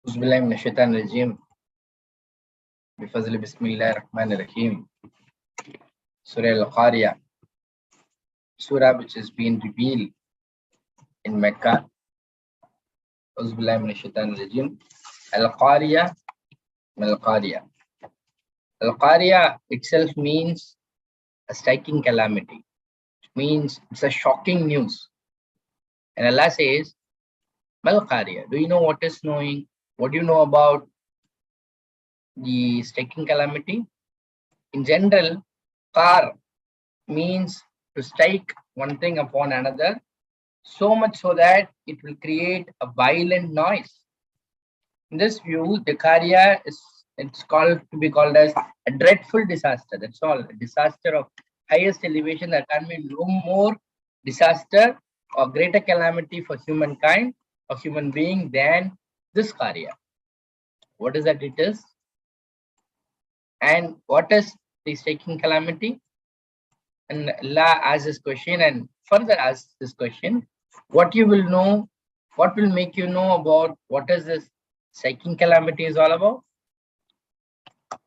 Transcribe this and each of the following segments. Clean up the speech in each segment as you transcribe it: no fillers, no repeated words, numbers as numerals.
Bismillah min shaitan rajim. Bifazli Bismillah Rahman Rahim. Surah Al-Qaria, Surah which has been revealed in Mecca. Bismillah min shaitan rajim. Al-Qaria, Al-Qaria. Al-Qaria itself means a striking calamity. It means it's a shocking news. And Allah says, Al-Qaria. Do you know what is knowing? What do you know about the striking calamity? In general, qar means to strike one thing upon another, so much so that it will create a violent noise. In this view, the Qaria it's called to be called as a dreadful disaster. That's all. A disaster of highest elevation. There can be no more disaster or greater calamity for humankind or human being than this Qaria. What is that it is? And what is the striking calamity? And Allah asks this question and further asks this question, what you will know, what will make you know about what is this striking calamity is all about?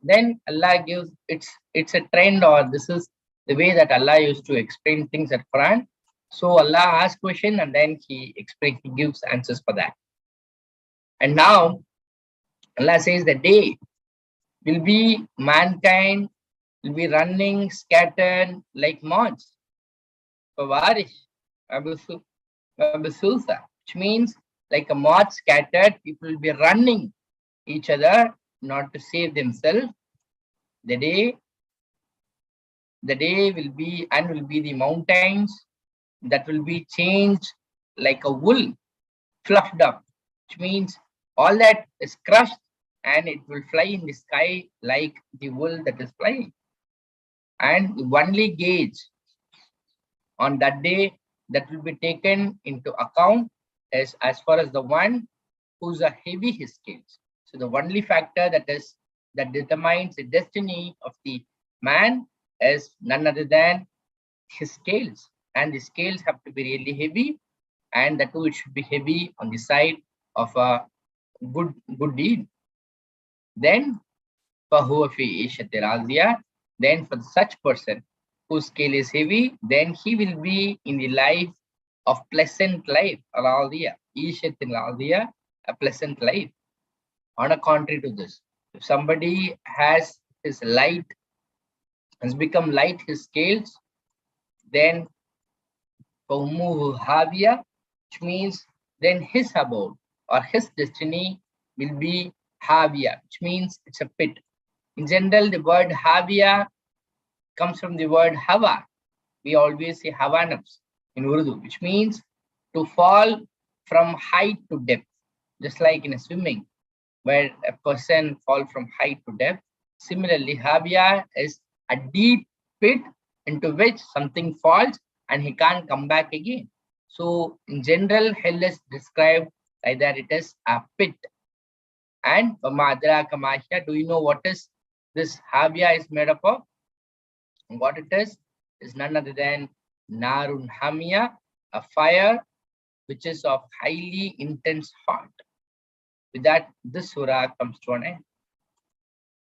Then Allah gives, it's a trend, or this is the way that Allah used to explain things at Quran. So Allah asks question and then he gives answers for that. And now Allah says the day will be mankind will be running scattered like moths. Which means like a moth scattered, people will be running each other not to save themselves. The day will be the mountains that will be changed like a wool, fluffed up, which means all that is crushed and it will fly in the sky like the wool that is flying. And the only gauge on that day that will be taken into account is as far as the one who's a heavy his scales. So the only factor that determines the destiny of the man is none other than his scales, and the scales have to be really heavy, and the two it should be heavy on the side of a good deed. Then فَهُوَ فِي عِيشَةٍ رَاضِيَةٍ. Then for such person whose scale is heavy, then he will be in the life of pleasant life, رَاضِيَةٍ, عِيشَةٍ رَاضِيَةٍ, a pleasant life. On a contrary to this, if somebody has his light, has become light his scales, then فَأُمُّهُ هَاوِيَةٌ, which means then his abode or his destiny will be Havia, which means it's a pit. In general, the word Havia comes from the word Hava. We always say Havanafs in Urdu, which means to fall from height to depth. Just like in a swimming, where a person falls from height to depth. Similarly, Havia is a deep pit into which something falls and he can't come back again. So in general, hell is described like that it is a pit. And do you know what is this Havia is made up of? And what it is none other than Narun Hamia, a fire which is of highly intense hot. With that, this surah comes to an end.